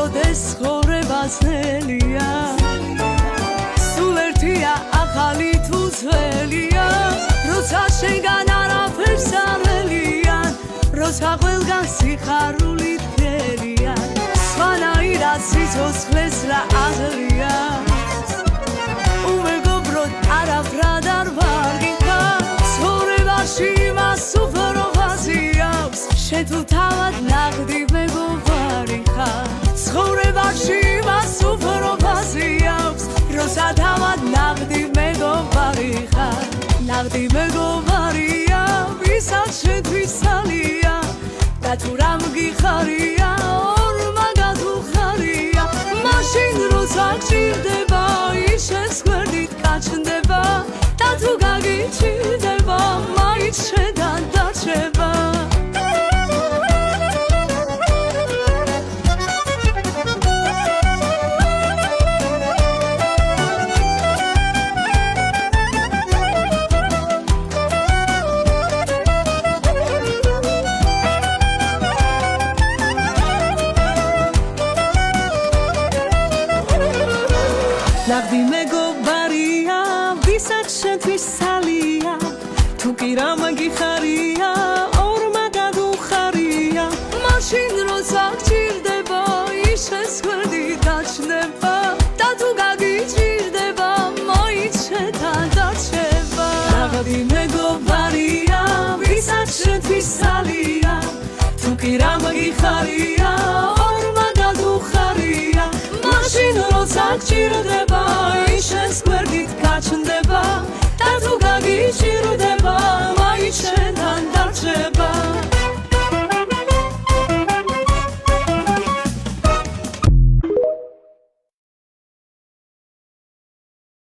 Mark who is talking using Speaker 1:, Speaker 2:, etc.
Speaker 1: როდეს ცხოვრებას ნელია სულ ერთია ახალი თუ ძველია როცა შენგან არაფერს არელიან როცა ყველგან სიხარული თელია სხვანაირად სიცოცხლეს რა აღრია უმეგობროდ არაფრად არ ვარგინხა ცხოვრებაში მას უფრო ვაზი აქვს შენ თუ თავად ნაღდი მეგობარი ხარ ცხოვრებაში მას უფრო ვაზი აქვს როცა თავად ნაღდი მეგობარი ხარ ნაღდი მეგობარია ვისაც შენთვის ძალია და თუ რამ გიხარია ორმაგად უხარია მაშინ როცა გჭირდება ის შენს გვერდით გაჩნდება და თუ გაგიჩნდება მაინც შენთან დარჩება ნაღდი მეგობარია ვისაც შენთვის ძალია თუ კი რამ გიხარია ორმაგად უხარია მაშინ როცა გჭირდება ის შენს გვერდით გაჩნდება და თუ გაგიჭირდება მაინც შენთან დარჩება ნაღდი მეგობარია ვისაც შენთვის ძალია თუ კი რამ გიხარია ორმაგად უხარია მაშინ როცა გჭირდება